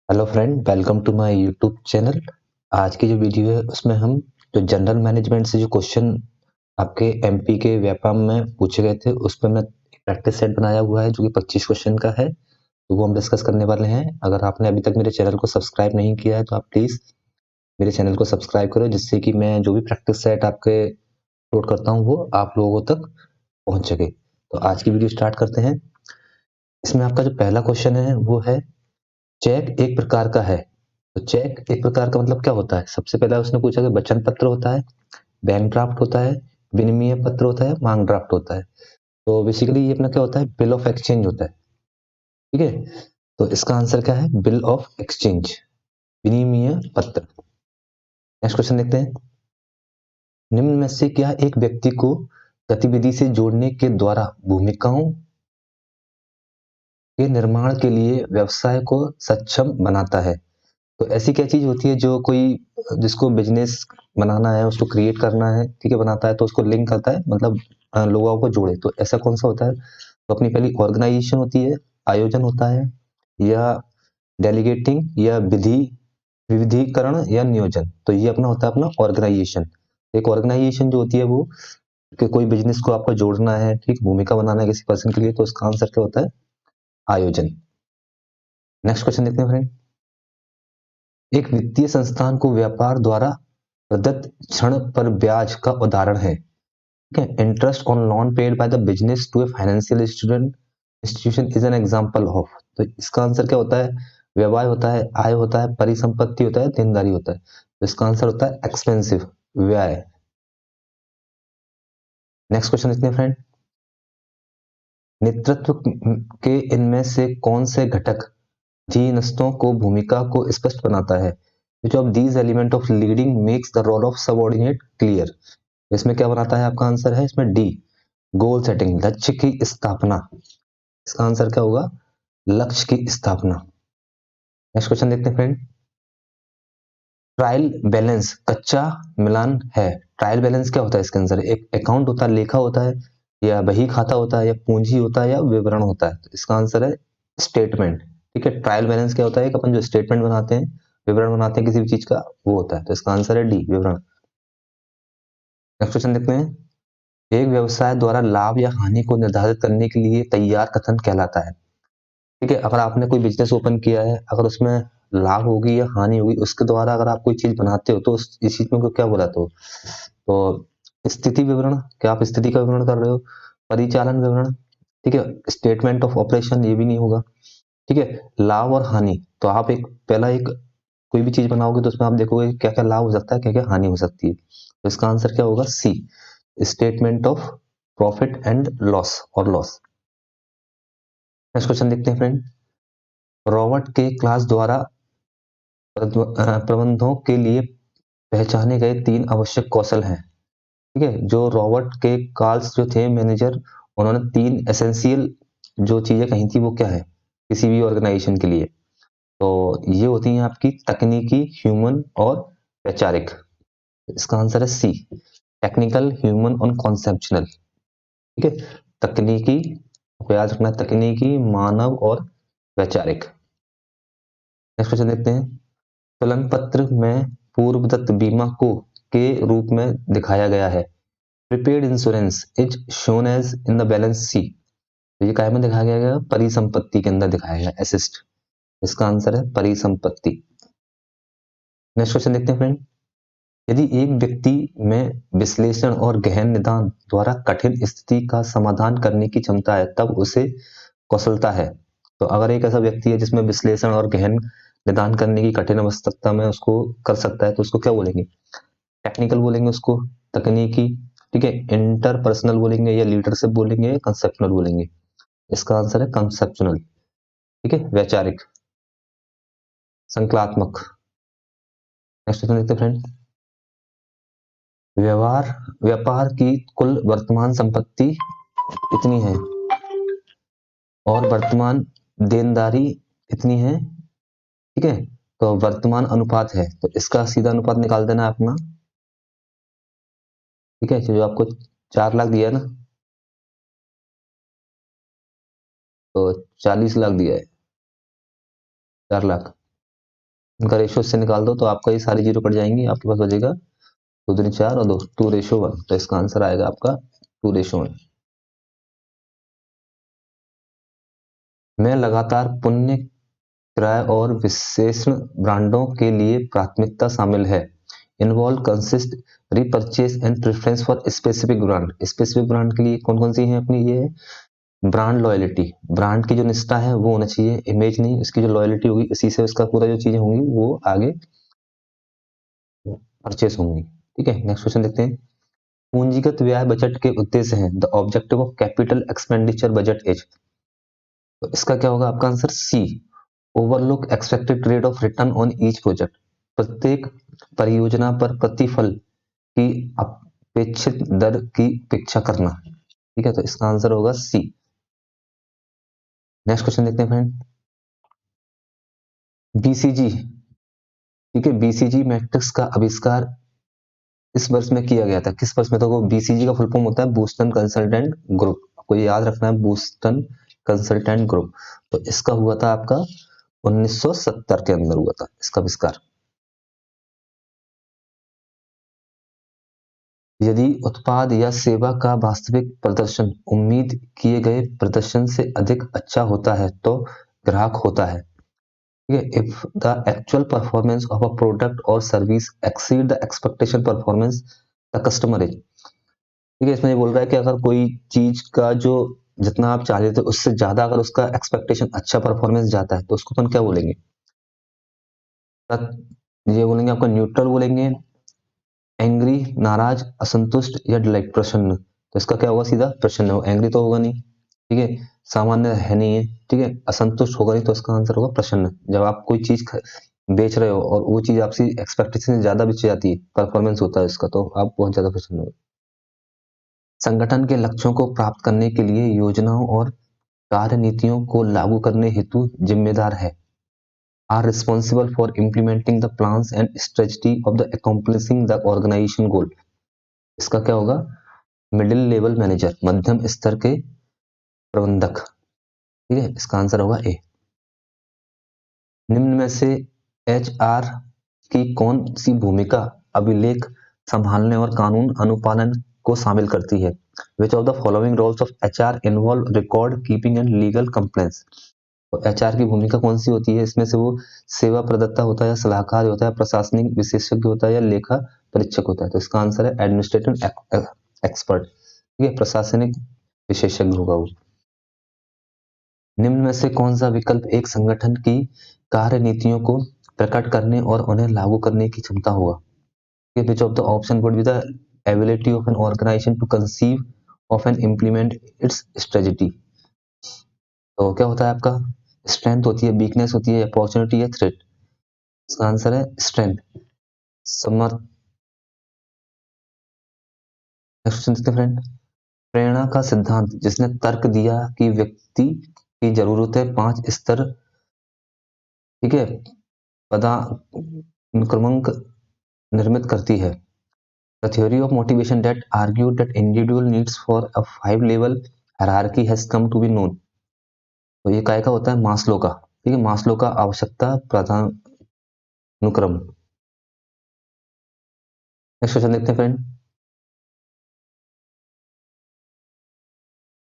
Hello friend, welcome to my YouTube channel. आज की जो वीडियो है उसमें हम जो जनरल मैनेजमेंट से जो क्वेश्चन आपके एमपी के व्यापम में पूछे गए थे उस पर मैं प्रैक्टिस सेट बनाया हुआ है जो कि 25 क्वेश्चन का है, तो वो हम डिस्कस करने वाले हैं। अगर आपने अभी तक मेरे चैनल को सब्सक्राइब नहीं किया है तो आप प्लीज़ मेरे चैनल को सब्सक्राइब करो, जिससे कि मैं जो भी प्रैक्टिस सेट आपके अपलोड करता हूँ वो आप लोगों तक पहुँच सके। तो आज की वीडियो स्टार्ट करते हैं। इसमें आपका जो पहला क्वेश्चन है वो है, चेक एक प्रकार का है। तो चेक एक प्रकार का मतलब क्या होता है? सबसे पहला उसने पूछा कि वचन पत्र होता है, बैंक ड्राफ्ट होता है, विनिमय पत्र होता है, मांग ड्राफ्ट होता है। तो बेसिकली ये अपना क्या होता है? बिल ऑफ एक्सचेंज होता है। ठीक है, तो इसका आंसर क्या है? बिल ऑफ एक्सचेंज, विनिमय पत्र। नेक्स्ट क्वेश्चन देखते हैं। निम्न में से क्या एक व्यक्ति को गतिविधि से जोड़ने के द्वारा भूमिकाओं के निर्माण के लिए व्यवसाय को सक्षम बनाता है? तो ऐसी क्या चीज होती है जो कोई जिसको बिजनेस बनाना है, उसको क्रिएट करना है, ठीक है, बनाता है तो उसको लिंक करता है, मतलब लोगों को जोड़े। तो ऐसा कौन सा होता है? तो अपनी पहली ऑर्गेनाइजेशन होती है, आयोजन होता है, या डेलीगेटिंग, या विविधीकरण, या नियोजन। तो ये अपना होता है अपना ऑर्गेनाइजेशन। एक ऑर्गेनाइजेशन जो होती है वो कि कोई बिजनेस को आपको जोड़ना है, ठीक, भूमिका बनाना है किसी पर्सन के लिए, तो इसका आंसर क्या होता है? आयोजन। नेक्स्ट क्वेश्चन देखते हैं फ्रेंड। एक वित्तीय संस्थान को व्यापार द्वारा प्रदत्त ऋण पर ब्याज का उदाहरण है, ठीक है। Interest on loan paid by the business to a financial student institution is an example of. तो इसका आंसर क्या होता है? व्यवहार होता है, आय होता है, परिसंपत्ति होता है, देनदारी होता है। तो इसका आंसर होता है एक्सपेंसिव, व्यय। नेक्स्ट क्वेश्चन देखते हैं फ्रेंड। नेतृत्व के इनमें से कौन से घटक अधीनस्थों को भूमिका को स्पष्ट बनाता है? Which of these element of leading makes the role of subordinate clear? इसमें क्या बनाता है? आपका आंसर है इसमें डी, गोल सेटिंग, लक्ष्य की स्थापना। इसका आंसर क्या होगा? लक्ष्य की स्थापना। नेक्स्ट क्वेश्चन देखते हैं फ्रेंड। ट्रायल बैलेंस कच्चा मिलान है। ट्रायल बैलेंस क्या होता है? इसके आंसर एक अकाउंट होता है, लेखा होता है, या बही खाता होता है, या पूंजी होता है, या विवरण होता है। तो इसका आंसर है स्टेटमेंट। ठीक है, ट्रायल बैलेंस क्या होता है? एक अपन जो स्टेटमेंट बनाते हैं, विवरण बनाते हैं किसी भी चीज का, वो होता है। तो इसका आंसर है डी, विवरण। नेक्स्ट क्वेश्चन देखते हैं। एक व्यवसाय द्वारा लाभ या हानि को निर्धारित करने के लिए तैयार कथन कहलाता है। ठीक है, अगर आपने कोई बिजनेस ओपन किया है, अगर उसमें लाभ होगी या हानि होगी, उसके द्वारा अगर आप कोई चीज बनाते हो तो इस चीज में क्या बोला? तो स्थिति विवरण, क्या आप स्थिति का विवरण कर रहे हो? परिचालन विवरण, ठीक है। स्टेटमेंट ऑफ ऑपरेशन, ये भी नहीं होगा। ठीक है, लाभ और हानि, तो आप एक पहला एक कोई भी चीज बनाओगे तो उसमें आप देखोगे क्या क्या लाभ हो सकता है, क्या क्या हानि हो सकती है। तो इसका आंसर क्या होगा? C, statement of profit and loss और लॉस। नेक्स्ट क्वेश्चन देखते हैं फ्रेंड। रॉबर्ट के क्लास द्वारा प्रबंधों के लिए पहचाने गए 3 आवश्यक कौशल हैं। ठीक है, जो रॉबर्ट के कार्ल्स जो थे मैनेजर, उन्होंने 3 एसेंशियल जो चीजें कही थी वो क्या है किसी भी ऑर्गेनाइजेशन के लिए? तो ये होती हैं आपकी तकनीकी, ह्यूमन और वैचारिक। इसका आंसर है सी, टेक्निकल, ह्यूमन और कॉन्सेप्चुअल। ठीक है, तकनीकी, आपको याद रखना है, तकनीकी, मानव और वैचारिक। नेक्स्ट क्वेश्चन देखते हैं। तुलन पत्र में पूर्वदत्त बीमा को के रूप में दिखाया गया है। Prepaid insurance is shown as in the balance sheet. तो ये काय में दिखाया गया? परिसंपत्ति के अंदर दिखाया गया, एसेस्ट। इसका आंसर है परिसंपत्ति। नेक्स्ट क्वेश्चन देखते हैं फ्रेंड। यदि एक व्यक्ति में विश्लेषण और गहन निदान द्वारा कठिन स्थिति का समाधान करने की क्षमता है, तब उसे कौशलता है। तो अगर एक ऐसा व्यक्ति है जिसमें विश्लेषण और गहन निदान करने की कठिन आवश्यकता में उसको कर सकता है, तो उसको क्या बोलेंगे? टेक्निकल बोलेंगे उसको, तकनीकी, ठीक है, इंटरपर्सनल बोलेंगे, या लीडरशिप बोलेंगे, या कंसेप्चुअल बोलेंगे। इसका आंसर है कंसेप्चुअल। ठीक है, वैचारिक, संकलात्मक। नेक्स्ट क्वेश्चन देखते हैं फ्रेंड। व्यवहार व्यापार की कुल वर्तमान संपत्ति कितनी है और वर्तमान देनदारी कितनी है? ठीक है, तो वर्तमान अनुपात है, तो इसका सीधा अनुपात निकाल देना है अपना। ठीक है, जो आपको 4 लाख दिया है ना, तो 40 लाख दिया है, 4 लाख। उनका रेशियो से निकाल दो तो आपका ये सारी जीरो कट जाएंगी, आपके पास बचेगा 2 दूनी 4 और 2 2:1। तो इसका आंसर आएगा आपका 2:1। में लगातार पुण्य क्रय और विशेषण ब्रांडों के लिए प्राथमिकता शामिल है। Involve consist repurchase and preference for specific brand. Specific brand के लिए कौन कौन सी है अपनी, ये ब्रांड लॉयलिटी, ब्रांड की जो निष्ठा है वो होना चाहिए, इमेज नहीं, इसकी जो लॉयलिटी होगी इसी से उसका पूरा जो चीजें होंगी वो आगे परचेस होंगी। ठीक है, नेक्स्ट क्वेश्चन देखते हैं। पूंजीगत व्यय बजट के उद्देश्य हैं। The objective of capital expenditure budget is. तो इसका क्या होगा आपका answer, C, overlook expected rate of return on each project. प्रत्येक परियोजना पर प्रतिफल की अपेक्षित दर की अपेक्षा करना। ठीक है, तो इसका आंसर होगा सी। नेक्स्ट क्वेश्चन देखते हैं फ्रेंड। बीसीजी, ठीक है, बीसीजी मैट्रिक्स का आविष्कार इस वर्ष में किया गया था। किस वर्ष में? तो बीसीजी का फुल फॉर्म होता है बोस्टन कंसल्टेंट ग्रुप, आपको याद रखना है, बोस्टन कंसल्टेंट ग्रुप। तो इसका हुआ था आपका 1970 के अंदर हुआ था इसका आविष्कार। यदि उत्पाद या सेवा का वास्तविक प्रदर्शन उम्मीद किए गए प्रदर्शन से अधिक अच्छा होता है तो ग्राहक होता है। ठीक है, if the actual performance of a product और service exceed the expectation performance the customer is. ठीक है, इसमें ये बोल रहा है कि अगर कोई चीज का जो जितना आप चाह रहे थे उससे ज्यादा अगर उसका एक्सपेक्टेशन अच्छा परफॉर्मेंस जाता है तो उसको अपन क्या बोलेंगे? ये बोलेंगे आपका न्यूट्रल बोलेंगे, एंग्री नाराज, असंतुष्ट या डिलाइट प्रसन्न। तो इसका क्या होगा? सीधा प्रसन्न हो, एंग्री तो होगा नहीं, ठीक है, सामान्य है नहीं है, ठीक है, असंतुष्ट होगा नहीं, तो इसका आंसर होगा प्रसन्न। जब आप कोई चीज बेच रहे हो और वो चीज आपसी एक्सपेक्टेशन से ज्यादा बेची जाती है, परफॉर्मेंस होता है इसका, तो आप बहुत ज्यादा प्रसन्न हो। संगठन के लक्ष्यों को प्राप्त करने के लिए योजनाओं और कार्य नीतियों को लागू करने हेतु जिम्मेदार है। Are responsible for implementing the plans and strategy of the accomplishing the organisation goal. इसका क्या होगा? मिडिल लेवल मैनेजर, मध्यम स्तर के प्रबंधक। ठीक है, इसका आंसर होगा ए। निम्न में से एचआर की कौन सी भूमिका अभिलेख संभालने और कानून अनुपालन को शामिल करती है? Which of the following roles of HR involve record keeping and legal complaints. तो एचआर की भूमिका कौन सी होती है? इसमें से वो सेवा प्रदाता होता है या सलाहकार होता है, प्रशासनिक विशेषज्ञ होता है या लेखा परीक्षक होता है? तो इसका आंसर है एडमिनिस्ट्रेटिव एक्सपर्ट। ठीक है, प्रशासनिक विशेषज्ञ होगा वो। निम्न में से कौन सा विकल्प एक संगठन की कार्य नीतियों को प्रकट करने और उन्हें लागू करने की क्षमता होगा? Which of the option would be the ability of an organization to conceive of and implement its strategy. तो क्या होता है आपका? स्ट्रेंथ होती है, वीकनेस होती है, अपॉर्चुनिटी या थ्रेट? इसका आंसर है स्ट्रेंथ, समर्थ। Next friend. प्रेरणा का सिद्धांत जिसने तर्क दिया कि व्यक्ति की जरूरतें 5 स्तर, ठीक है, पदानुक्रमांक निर्मित करती है। The theory of motivation that argued that individual needs for a 5 level hierarchy has come to be known। तो ये काय का होता है? मास्लो का। ठीक है, मास्लो का आवश्यकता पदानुक्रम। नेक्स्ट क्वेश्चन देखते हैं फ्रेंड।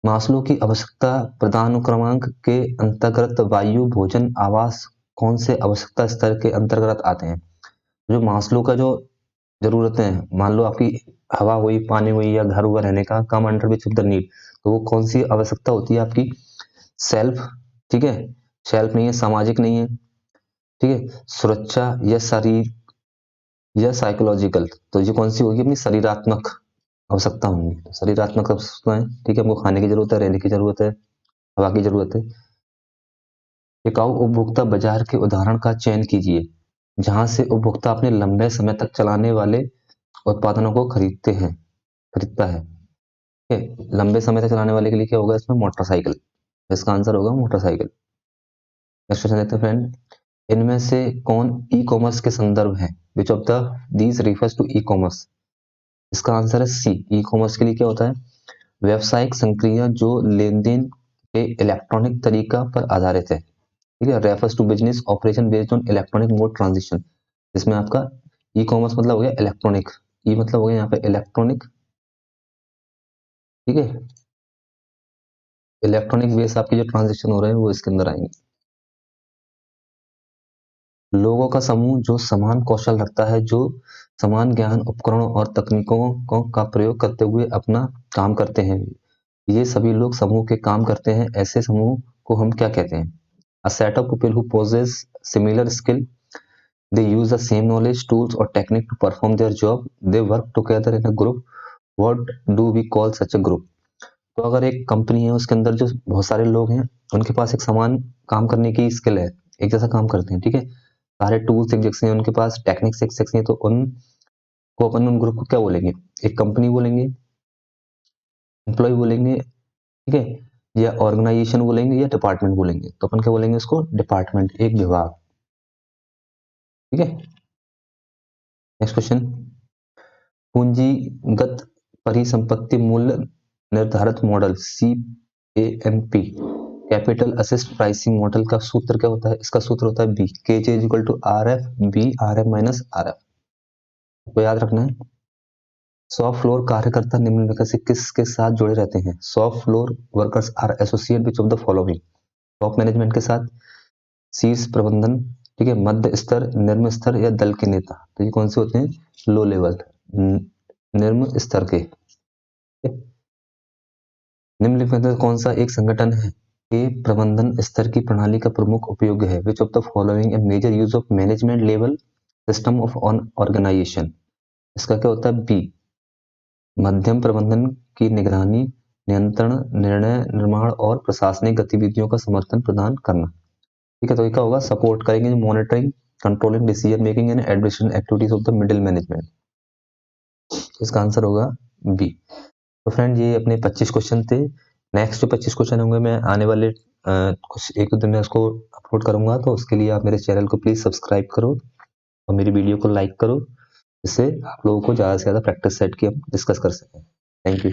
मास्लो की आवश्यकता पदानुक्रमांक के अंतर्गत वायु, भोजन, आवास कौन से आवश्यकता स्तर के अंतर्गत आते हैं? जो मास्लो का जो जरूरतें हैं, मान लो आपकी हवा हुई, पानी हुई या घर हुआ रहने का, come under which of the need, तो वो कौन सी आवश्यकता होती है आपकी? सेल्फ, ठीक है, सेल्फ नहीं है, सामाजिक नहीं है, ठीक है, सुरक्षा या शरीर या साइकोलॉजिकल। तो ये कौन सी होगी? अपनी शरीरात्मक आवश्यकता होंगी। तो शरीरात्मक आवश्यकताएं, ठीक है, हमको खाने की जरूरत है, रहने की जरूरत है, हवा की जरूरत है। टिकाऊ उपभोक्ता बाजार के उदाहरण का चयन कीजिए जहां से उपभोक्ता अपने लंबे समय तक चलाने वाले उत्पादनों को खरीदता है। ठीक है, लंबे समय तक चलाने वाले के लिए क्या होगा इसमें? मोटरसाइकिल। इसका आंसर होगा मोटरसाइकिल। नेक्स्ट क्वेश्चन देखते हैं फ्रेंड। इनमें से कौन ई कॉमर्स के संदर्भ है? Which of the these refers to e commerce. इसका आंसर है सी। ई कॉमर्स के लिए क्या होता है? व्यावसायिक संक्रिया जो लेन देन के इलेक्ट्रॉनिक तरीका पर आधारित है। ठीक है। Refers to business operation based on electronic mode transition, जिसमें आपका ई कॉमर्स मतलब हो गया इलेक्ट्रॉनिक, ई मतलब हो गया यहाँ पे इलेक्ट्रॉनिक, ठीक है। इलेक्ट्रॉनिक बेस आपके जो ट्रांजेक्शन हो रहे हैं वो इसके अंदर आएंगे। लोगों का समूह जो समान कौशल रखता है, जो समान ज्ञान, उपकरणों और तकनीकों का प्रयोग करते हुए अपना काम करते हैं, ये सभी लोग समूह के काम करते हैं। ऐसे समूह को हम क्या कहते हैं? A set of people who possess similar skill, they use the same knowledge, tools or technique to perform their job, they work together in a group, what do we call such a group? तो अगर एक company है उसके अंदर जो बहुत सारे लोग हैं, उनके पास एक समान काम करने की स्किल है, एक जैसा काम करते हैं, ठीक है, सारे टूल्स एक जैसे हैं, उनके पास टेक्निक्स एक जैसे हैं, तो उनको अपन उन ग्रुप को क्या बोलेंगे? एक कंपनी बोलेंगे, एम्प्लॉय बोलेंगे, ठीक है, या ऑर्गेनाइजेशन बोलेंगे, या डिपार्टमेंट बोलेंगे। तो अपन क्या बोलेंगे इसको? डिपार्टमेंट, एक विभाग, ठीक है। नेक्स्ट क्वेश्चन, पूंजीगत परिसंपत्ति मूल्य निर्धारित model CAMP, capital assist pricing model का सूत्र क्या होता है? इसका सूत्र होता है B, KJ is equal to RF B RM minus RF, तो याद रखना है। शॉप फ्लोर कार्यकर्ता निम्नलिखित से किसके साथ जुड़े रहते हैं? Shop floor workers are associate which of the following, top management के साथ, शीर्ष प्रबंधन, ठीक है, मध्य स्तर, निम्न स्तर या दल के नेता। तो ये कौन से होते हैं? लो लेवल, निम्न स्तर के। निम्नलिखित में कौन सा एक संगठन है के प्रबंधन स्तर की प्रणाली का प्रमुख उपयोग है? Which of the following a major use of management level system of on organization, इसका क्या होता है? बी, मध्यम प्रबंधन की निगरानी, नियंत्रण, निर्णय निर्माण और प्रशासनिक गतिविधियों का समर्थन प्रदान करना, ठीक है। तो ये क्या होगा? सपोर्ट करेंगे monitoring, controlling, decision making and administration activities of the middle management. इसका आंसर होगा बी। तो फ्रेंड ये अपने 25 क्वेश्चन थे। नेक्स्ट जो 25 क्वेश्चन होंगे मैं आने वाले कुछ एक दो दिन में उसको अपलोड करूंगा, तो उसके लिए आप मेरे चैनल को प्लीज सब्सक्राइब करो और मेरी वीडियो को लाइक करो, जिससे आप लोगों को ज़्यादा से ज़्यादा प्रैक्टिस सेट की हम डिस्कस कर सकें। Thank you.